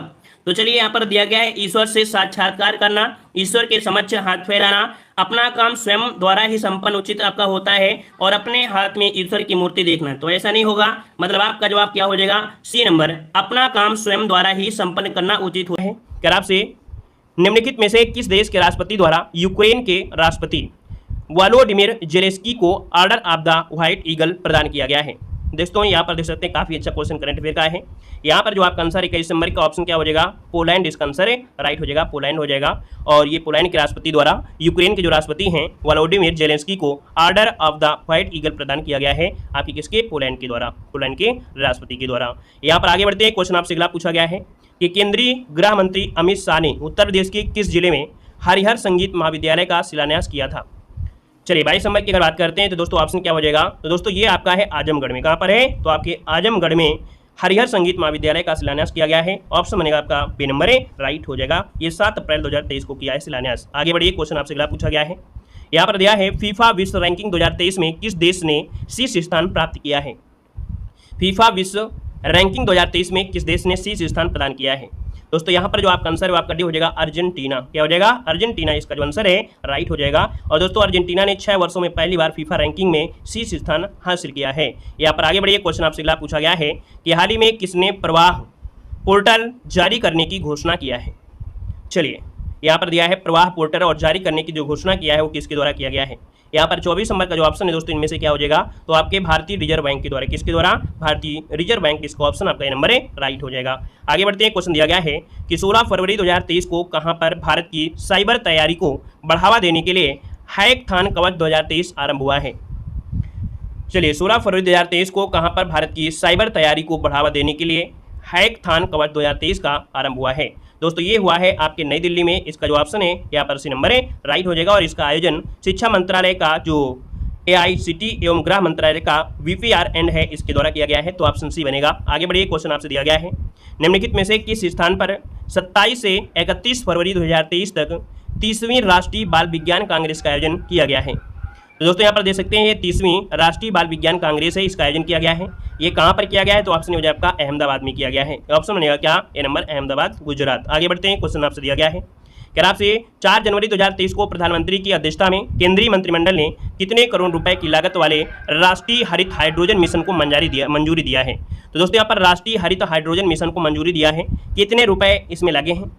Speaker 1: तो चलिए यहाँ पर दिया गया है ईश्वर से साक्षात्कार करना, ईश्वर के समक्ष हाथ फैलाना, अपना काम स्वयं द्वारा ही संपन्न उचित आपका होता है और अपने हाथ में ईश्वर की मूर्ति देखना। तो ऐसा नहीं होगा, मतलब आपका जवाब क्या हो जाएगा? सी नंबर, अपना काम स्वयं द्वारा ही संपन्न करना उचित है। क्या आपसे निम्नलिखित में से किस देश के राष्ट्रपति द्वारा यूक्रेन के राष्ट्रपति वोलोडिमिर जेलेंस्की को order of the white eagle प्रदान किया गया है? दोस्तों यहाँ पर देख सकते हैं काफी अच्छा क्वेश्चन करंट अफेयर का है। यहाँ पर जो आपका आंसर है 21 नंबर का ऑप्शन क्या हो जाएगा? पोलैंड इसका आंसर है, राइट हो जाएगा, पोलैंड हो जाएगा। और ये पोलैंड के राष्ट्रपति द्वारा यूक्रेन के जो राष्ट्रपति हैं वोलोडिमिर जेलेंस्की को order of the white eagle प्रदान किया गया है आपकी किसके? पोलैंड के द्वारा, पोलैंड के राष्ट्रपति के द्वारा। यहाँ पर आगे बढ़ते हैं। क्वेश्चन आपसे अगला पूछा गया है कि केंद्रीय गृह मंत्री अमित शाह ने उत्तर प्रदेश के किस जिले में हरिहर संगीत महाविद्यालय का शिलान्यास किया था? चलिए 22 नंबर की अगर बात करते हैं तो दोस्तों ऑप्शन क्या हो जाएगा? तो दोस्तों ये आपका है आजमगढ़ में। कहाँ पर है? तो आपके आजमगढ़ में हरिहर संगीत महाविद्यालय का शिलान्यास किया गया है। ऑप्शन बनेगा आपका बी नंबर है, राइट हो जाएगा। ये 7 अप्रैल 2023 को किया है शिलान्यास। आगे बढ़िए, क्वेश्चन आपसे अगला पूछा गया है। यहाँ पर दिया है फीफा विश्व रैंकिंग 2023 में किस देश ने शीर्ष स्थान प्राप्त किया है? फीफा विश्व रैंकिंग 2023 में किस देश ने शीर्ष स्थान प्रदान किया है? दोस्तों यहाँ पर जो आपका आंसर है वो आपका डी हो जाएगा, अर्जेंटीना। क्या हो जाएगा? अर्जेंटीना इसका जो आंसर है राइट हो जाएगा। और दोस्तों अर्जेंटीना ने 6 वर्षों में पहली बार फीफा रैंकिंग में शीर्ष स्थान हासिल किया है। यहाँ पर आगे बढ़िए, क्वेश्चन आपसे अगला पूछा गया है कि हाल ही में किसने प्रवाह पोर्टल जारी करने की घोषणा किया है? चलिए यहाँ पर दिया है प्रवाह पोर्टल और जारी करने की जो घोषणा किया है वो किसके द्वारा किया गया है? यहाँ पर 24 नंबर का जो ऑप्शन है दोस्तों इनमें से क्या हो जाएगा? तो आपके भारतीय रिजर्व बैंक के द्वारा। किसके द्वारा? भारतीय रिजर्व बैंक। इसका ऑप्शन आपका नंबर है, राइट हो जाएगा। आगे बढ़ते हैं। क्वेश्चन दिया गया है कि 16 फरवरी 2023 को कहां पर भारत की साइबर तैयारी को बढ़ावा देने के लिए हैकथॉन कवच 2023 आरंभ हुआ है? चलिए 16 फरवरी 2023 को कहां पर भारत की साइबर तैयारी को बढ़ावा देने के लिए हैकथॉन कवच 2023 का आरंभ हुआ है? दोस्तों ये हुआ है आपके नई दिल्ली में। इसका जो ऑप्शन है यहाँ पर सी नंबर है, राइट हो जाएगा। और इसका आयोजन शिक्षा मंत्रालय का जो AICT एवं गृह मंत्रालय का VPRN है इसके द्वारा किया गया है, तो ऑप्शन सी बनेगा। आगे बढ़िए, क्वेश्चन आपसे दिया गया है निम्नलिखित में से किस स्थान पर 27 से 31 फरवरी 2023 तक 30वीं राष्ट्रीय बाल विज्ञान कांग्रेस का आयोजन किया गया है? तो दोस्तों यहाँ पर देख सकते हैं ये 30वीं राष्ट्रीय बाल विज्ञान कांग्रेस है, इसका आयोजन किया गया है। ये कहाँ पर किया गया है? तो ऑप्शन हो जाएगा आपका अहमदाबाद में किया गया है। ऑप्शन बनेगा क्या? ए नंबर, अहमदाबाद, गुजरात। आगे बढ़ते हैं। क्वेश्चन आपसे दिया गया है कि आपसे 4 जनवरी 2023 को प्रधानमंत्री की अध्यक्षता में केंद्रीय मंत्रिमंडल ने कितने करोड़ रुपए की लागत वाले राष्ट्रीय हरित हाइड्रोजन मिशन को मंजूरी दिया है? तो दोस्तों यहाँ पर राष्ट्रीय हरित हाइड्रोजन मिशन को मंजूरी दिया है। कितने रुपए इसमें लगे हैं?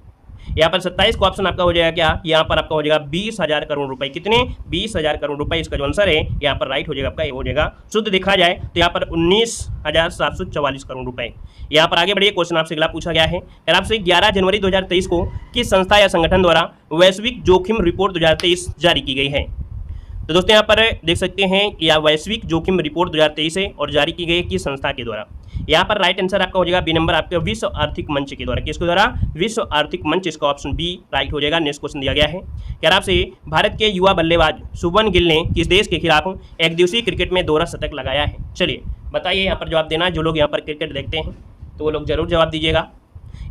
Speaker 1: यहाँ पर 27 का ऑप्शन आपका हो जाएगा क्या, यहाँ पर आपका हो जाएगा 20,000 करोड़ रुपए। कितने? 20,000 करोड़ रुपए इसका जो आंसर है यहाँ पर राइट हो जाएगा आपका, ये हो जाएगा। शुद्ध देखा जाए तो यहाँ पर 19,744 करोड़ रुपए। यहाँ पर आगे बढ़िए, क्वेश्चन आपसे अगला पूछा गया है और आपसे 11 जनवरी 2023 को किस संस्था या संगठन द्वारा वैश्विक जोखिम रिपोर्ट 2023 जारी की गई है? तो दोस्तों यहाँ पर देख सकते हैं कि यह वैश्विक जोखिम रिपोर्ट 2023 है और जारी की गई किस संस्था के द्वारा। यहाँ पर राइट आंसर आपका हो जाएगा बी नंबर, आपके विश्व आर्थिक मंच के द्वारा। किसके द्वारा? विश्व आर्थिक मंच, इसका ऑप्शन बी राइट हो जाएगा। नेक्स्ट क्वेश्चन दिया गया है क्या आपसे, भारत के युवा बल्लेबाज शुभमन गिल ने किस देश के खिलाफ एक दिवसीय क्रिकेट में दोहरा शतक लगाया है? चलिए बताइए, यहाँ पर जवाब देना है। जो लोग यहाँ पर क्रिकेट देखते हैं तो वो लोग जरूर जवाब दीजिएगा।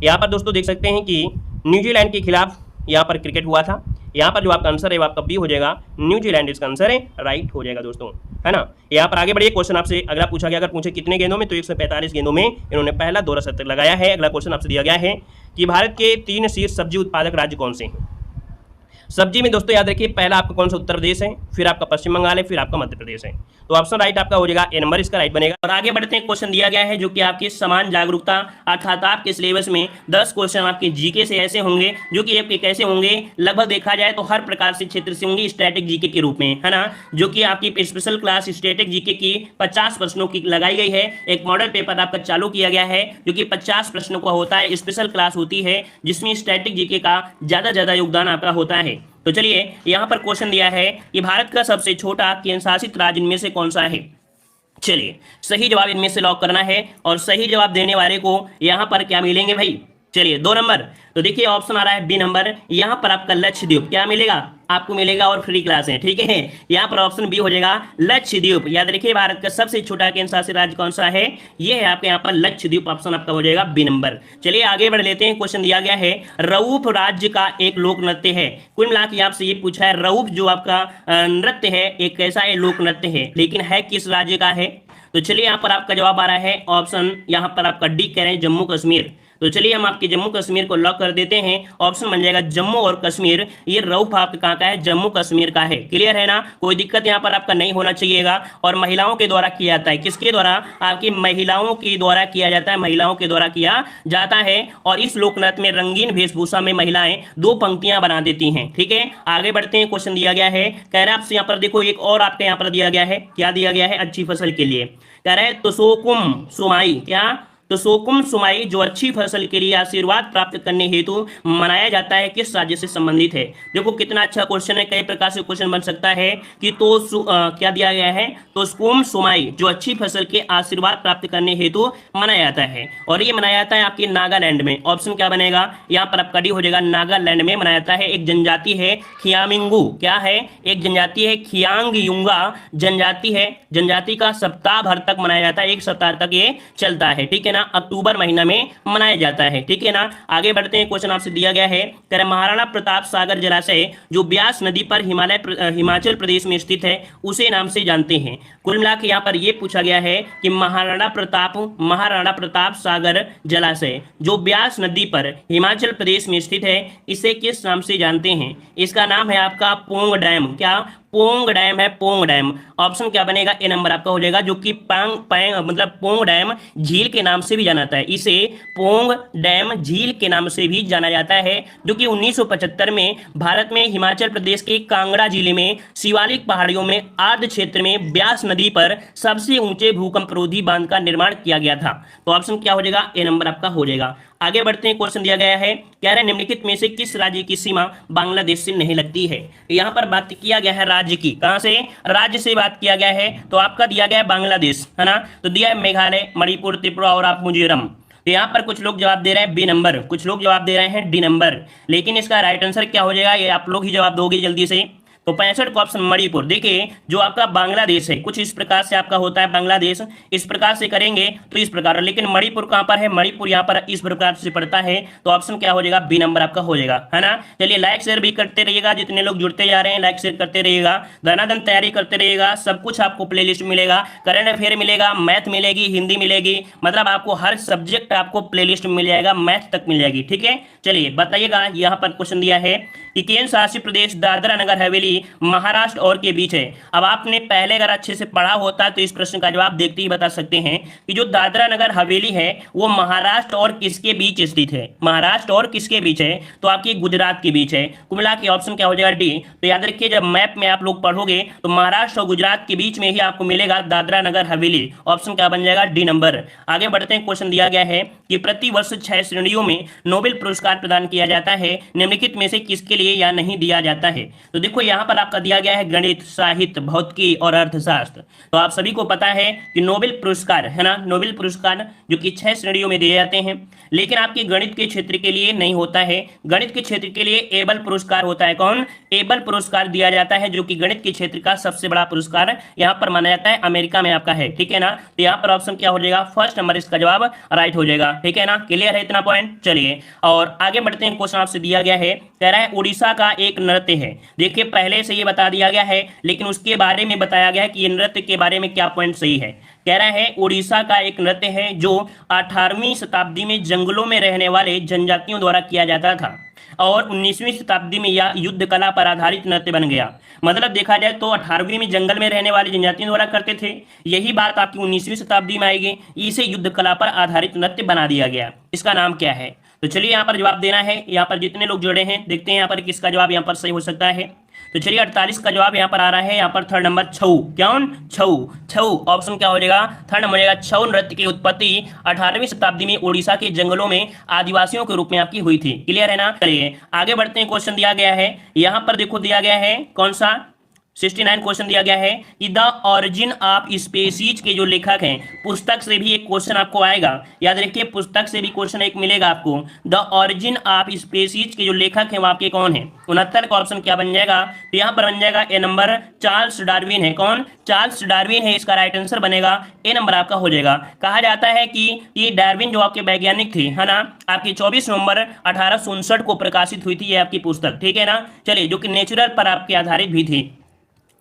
Speaker 1: यहाँ पर दोस्तों देख सकते हैं कि न्यूजीलैंड के खिलाफ यहाँ पर क्रिकेट हुआ था। यहाँ पर जो आपका आंसर है वो आपका बी हो जाएगा, न्यूजीलैंड इसका आंसर है, राइट हो जाएगा दोस्तों, है ना। यहाँ पर आगे बढ़िए, क्वेश्चन आपसे अगला पूछा गया, अगर पूछे कितने गेंदों में, तो 145 गेंदों में इन्होंने पहला दोहरा शतक लगाया है। अगला क्वेश्चन आपसे दिया गया है कि भारत के 3 शीर्ष सब्जी उत्पादक राज्य कौन से हैं? सब्जी में दोस्तों याद रखिए, पहला आपका कौन सा उत्तर प्रदेश है, फिर आपका पश्चिम बंगाल है, फिर आपका मध्य प्रदेश है। तो ऑप्शन राइट आपका हो जाएगा ए नंबर, इसका राइट बनेगा। और आगे बढ़ते हैं, क्वेश्चन दिया गया है जो कि आपकी समान जागरूकता अर्थात आपके सिलेबस में 10 क्वेश्चन आपके जीके से ऐसे होंगे जो कि आपके कैसे होंगे, लगभग देखा जाए तो हर प्रकार से क्षेत्र से होंगे, स्टैटिक जीके के रूप में, है ना। जो कि आपकी स्पेशल क्लास स्टैटिक जीके की 50 प्रश्नों की लगाई गई है। एक मॉडल पेपर आपका चालू किया गया है जो कि 50 प्रश्नों का होता है, स्पेशल क्लास होती है जिसमें स्टैटिक जीके का ज्यादा योगदान आपका होता है। तो चलिए यहां पर क्वेश्चन दिया है कि भारत का सबसे छोटा केंद्र शासित राज्य इनमें से कौन सा है? चलिए सही जवाब इनमें से लॉक करना है और सही जवाब देने वाले को यहां पर क्या मिलेंगे भाई? चलिए 2 नंबर। तो देखिए ऑप्शन आ रहा है बी नंबर, यहां पर आपका लक्षद्वीप क्या मिलेगा? आपको मिलेगा और फ्री क्लास है, ठीक है। यहां पर ऑप्शन बी हो जाएगा लक्षद्वीप। याद रखिए भारत का सबसे छोटा केंद्र शासित राज्य कौन सा है? ये है आपके यहाँ पर लक्षद्वीप, ऑप्शन आपका हो जाएगा बी नंबर। चलिए आगे बढ़ लेते हैं, क्वेश्चन दिया गया है रऊफ राज्य का एक लोक नृत्य है। कुल मिलाकर के आपसे ये पूछा है रऊफ जो आपका नृत्य है एक कैसा है? लोक नृत्य है, लेकिन है किस राज्य का है? तो चलिए यहाँ पर आपका जवाब आ रहा है ऑप्शन, यहाँ पर आपका डी कह रहे हैं जम्मू कश्मीर। तो चलिए हम आपके जम्मू कश्मीर को लॉक कर देते हैं, ऑप्शन बन जाएगा जम्मू और कश्मीर। ये रऊफ आपके कहाँ का है? जम्मू कश्मीर का है। क्लियर है ना, कोई दिक्कत यहाँ पर आपका नहीं होना चाहिएगा। और महिलाओं के द्वारा किया जाता है, किसके द्वारा? आपकी महिलाओं के द्वारा किया जाता है, महिलाओं के द्वारा किया जाता है। और इस लोक नृत्य में रंगीन वेशभूषा में महिलाएं 2 पंक्तियां बना देती हैं, ठीक है। आगे बढ़ते हैं, क्वेश्चन दिया गया है, कह रहे हैं आपसे यहाँ पर देखो एक और आपके यहाँ पर दिया गया है, क्या दिया गया है? अच्छी फसल के लिए कह रहे हैं तोशोकुम सुमाई, क्या? तो सोकुम सुमाई जो अच्छी फसल के लिए आशीर्वाद प्राप्त करने हेतु मनाया जाता है, किस राज्य से संबंधित है? देखो कितना अच्छा क्वेश्चन है, कई प्रकार से क्वेश्चन बन सकता है कि क्या दिया गया है? तो सोकुम सुमाई जो अच्छी फसल के आशीर्वाद प्राप्त करने हेतु मनाया जाता है, और ये मनाया जाता है आपके नागालैंड में। ऑप्शन क्या बनेगा? यहाँ पर आपका डी हो जाएगा, नागालैंड में मनाया जाता है। एक जनजाति है खियामिंगू, क्या है? एक जनजाति है खियांगयुंगा जनजाति है। जनजाति का सप्ताह भर तक मनाया जाता है, 1 सप्ताह तक ये चलता है, ठीक है ना। अक्टूबर महीना में मनाया जाता है, ठीक है ना। आगे बढ़ते हैं, क्वेश्चन आपसे दिया गया है, महाराणा प्रताप सागर जलाशय जो ब्यास नदी पर हिमाचल प्रदेश में स्थित है उसे नाम से जानते हैं। कुल मिलाकर यहाँ पर यह पूछा गया है कि महाराणा प्रताप सागर जलाशय जो ब्यास नदी पर हिमाचल प्रदेश में स्थित है इसे किस नाम से जानते हैं? इसका नाम है आपका पोंग डैम। क्या? पोंग डैम है, पोंग डैम। ऑप्शन क्या बनेगा? ए नंबर आपका हो जाएगा, जो कि मतलब पोंग डैम झील के नाम से भी जाना जाता है। इसे पोंग डैम झील के नाम से भी जाना जाता है, जो कि 1975 में भारत में हिमाचल प्रदेश के कांगड़ा जिले में शिवालिक पहाड़ियों में आर्द्र क्षेत्र में ब्यास नदी पर सबसे ऊंचे भूकंपरोधी बांध का निर्माण किया गया था। तो ऑप्शन क्या हो जाएगा? ए नंबर आपका हो जाएगा। आगे बढ़ते हैं, क्वेश्चन दिया गया है, कह रहे निम्नलिखित में से किस राज्य की सीमा बांग्लादेश से नहीं लगती है? यहाँ पर बात किया गया है राज्य की, कहां से? राज्य से बात किया गया है, तो आपका दिया गया है बांग्लादेश, है ना। तो दिया है मेघालय, मणिपुर, त्रिपुरा और आप मिजोरम। तो यहाँ पर कुछ लोग जवाब दे रहे हैं बी नंबर, कुछ लोग जवाब दे रहे हैं डी नंबर, लेकिन इसका राइट आंसर क्या हो जाएगा ये आप लोग ही जवाब दोगे जल्दी से। तो 65 का ऑप्शन मणिपुर। देखिए जो आपका बांग्लादेश है कुछ इस प्रकार से आपका होता है, बांग्लादेश इस प्रकार से करेंगे तो इस प्रकार, लेकिन मणिपुर कहां पर है? मणिपुर यहाँ पर इस प्रकार से पड़ता है। तो ऑप्शन क्या हो जाएगा? बी नंबर आपका हो जाएगा, है ना। चलिए लाइक शेयर भी करते रहिएगा, जितने लोग जुड़ते जा रहे हैं लाइक शेयर करते रहिएगा, धनाधन तैयारी करते रहिएगा, सब कुछ आपको प्लेलिस्ट मिलेगा, करंट अफेयर मिलेगा, मैथ मिलेगी, हिंदी मिलेगी, मतलब आपको हर सब्जेक्ट आपको प्लेलिस्ट मिल जाएगा, मैथ तक मिल जाएगी, ठीक है। चलिए बताइएगा, यहाँ पर क्वेश्चन दिया है कि केंद्र शासित प्रदेश दादरा नगर हवेली महाराष्ट्र और के बीच है। अब आपने पहले अगर अच्छे से पढ़ा होता तो इस प्रश्न का जवाब देखते ही बता सकते हैं कि जो दादरा नगर हवेली है वो महाराष्ट्र और किसके बीच स्थित है, महाराष्ट्र और किसके बीच है, तो आपकी गुजरात के बीच है। कुल मिला के ऑप्शन क्या हो जाएगा डी। तो याद रखिए जब मैप में आप लोग पढ़ोगे तो महाराष्ट्र और गुजरात के बीच में ही आपको मिलेगा दादरा नगर हवेली। ऑप्शन क्या बन जाएगा डी नंबर। आगे बढ़ते हैं, क्वेश्चन दिया गया है कि प्रति वर्ष 6 श्रेणियों में नोबेल पुरस्कार प्रदान किया जाता है, निम्नलिखित में से किसके लिए या नहीं दिया जाता है। तो देखो यहाँ पर आपका दिया गया है गणित, साहित्य, भौतिकी और अर्थशास्त्र। तो आप सभी को पता है कि नोबेल पुरस्कार है ना, नोबेल पुरस्कार जो कि 6 श्रेणियों में दिए जाते हैं, लेकिन आपके गणित के क्षेत्र के लिए नहीं होता है। गणित के क्षेत्र के लिए एबल पुरस्कार होता है। कौन? एबल पुरस्कार दिया जाता है, जो कि गणित के क्षेत्र का सबसे बड़ा पुरस्कार यहाँ पर माना जाता है, अमेरिका में आपका है। ठीक है ना, तो यहाँ पर ऑप्शन क्या हो जाएगा, फर्स्ट नंबर इसका जवाब राइट हो जाएगा। ठीक है ना, क्लियर है इतना पॉइंट। चलिए और आगे बढ़ते हैं, क्वेश्चन आपसे दिया गया है, कह रहा है उड़ीसा का एक नृत्य है। देखिए पहले से ये बता दिया गया है, लेकिन उसके बारे में बताया गया है कि ये नृत्य के बारे में क्या पॉइंट सही है। कह रहा है उड़ीसा का एक नृत्य है जो 18वीं शताब्दी में जंगलों में रहने वाले जनजातियों द्वारा किया जाता था और 19वीं शताब्दी में यह युद्ध कला पर आधारित नृत्य बन गया। मतलब देखा जाए तो 18वीं में जंगल में रहने वाले जनजातियों द्वारा करते थे, यही बात आपकी 19वीं शताब्दी में आएगी, इसे युद्ध कला पर आधारित नृत्य बना दिया गया। इसका नाम क्या है? तो चलिए यहाँ पर जवाब देना है। यहाँ पर जितने लोग जुड़े हैं देखते हैं यहाँ पर किसका जवाब यहाँ पर सही हो सकता है। तो चलिए 48 का जवाब यहाँ पर आ रहा है, यहाँ पर थर्ड नंबर छऊ। कौन? छऊ। छऊ ऑप्शन क्या हो जाएगा, थर्ड नंबर हो जाएगा। छऊ नृत्य की उत्पत्ति 18वीं शताब्दी में उड़ीसा के जंगलों में आदिवासियों के रूप में आपकी हुई थी। क्लियर है ना। चलिए आगे बढ़ते हैं, क्वेश्चन दिया गया है, यहाँ पर देखो दिया गया है कौन सा 69 क्वेश्चन दिया गया है कि द ऑरिजिन ऑफ स्पीशीज के जो लेखक हैं, पुस्तक से भी एक क्वेश्चन आपको आएगा, याद रखिए पुस्तक से भी क्वेश्चन एक मिलेगा आपको। द ऑरिजिन ऑफ स्पीशीज के जो लेखक हैं वो आपके कौन है? 69 का ऑप्शन क्या बन जाएगा, तो यहाँ पर बन जाएगा ए नंबर, चार्ल्स डार्विन है। कौन? चार्ल्स डार्विन है, इसका राइट आंसर बनेगा ए नंबर आपका हो जाएगा। कहा जाता है कि ये डार्विन जो आपके वैज्ञानिक थे है ना, आपकी 24 नवंबर 1859 को प्रकाशित हुई थी ये आपकी पुस्तक। ठीक है ना, चलिए जो कि नेचुरल पर आपके आधारित भी थी।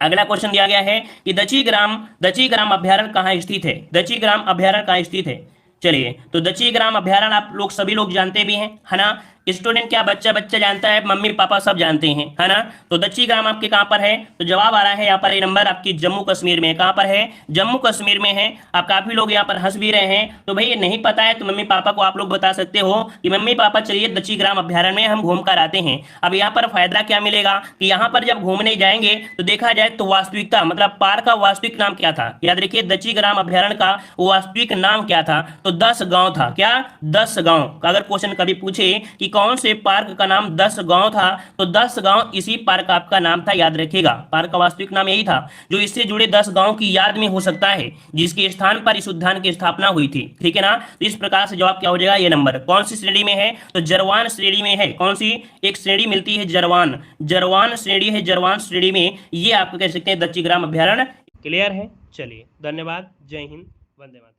Speaker 1: अगला क्वेश्चन दिया गया है कि दची ग्राम अभ्यारण्य कहाँ स्थित है? दची ग्राम अभ्यारण्य कहाँ स्थित है? चलिए तो दची ग्राम अभ्यारण्य आप लोग सभी लोग जानते भी हैं है ना, स्टूडेंट क्या बच्चा जानता है, मम्मी पापा सब जानते हैं है ना। तो दची ग्राम आपके कहाँ पर है? तो जवाब आ रहा है यहाँ पर ए नंबर आपकी जम्मू कश्मीर में। कहाँ पर है? जम्मू कश्मीर में है। आप काफी लोग यहाँ पर हंस भी रहे हैं, तो भाई ये नहीं पता है तो मम्मी पापा को आप लोग बता सकते हो कि मम्मी पापा चलिए दची ग्राम अभ्यारण्य में हम घूम कर आते हैं। अब यहाँ पर फायदा क्या मिलेगा कि यहाँ पर जब घूमने जाएंगे तो देखा जाए तो वास्तविकता मतलब पार्क का वास्तविक नाम क्या था, याद रखिए दची ग्राम अभ्यारण्य का वास्तविक नाम क्या था, तो 10 गांव था। क्या? 10 गांव। अगर क्वेश्चन कभी पूछे कि कौन से पार्क का नाम 10 गांव था, तो 10 गांव इसी पार्क आपका नाम था, याद रखिएगा पार्क का वास्तविक नाम यही था, जो इससे जुड़े 10 गांव की याद में हो सकता है जिसके स्थान पर इस उद्यान की स्थापना हुई थी। ठीक है ना, तो इस प्रकार से जवाब क्या हो जाएगा ये नंबर। कौन सी श्रेणी में है? तो जरवान श्रेणी में है। कौन सी? एक श्रेणी मिलती है जरवान, जरवान श्रेणी है, जरवान श्रेणी में ये आप कह सकते हैं दची ग्राम अभ्यारण्य। क्लियर है। चलिए धन्यवाद, जय हिंद, वंदे मातरम।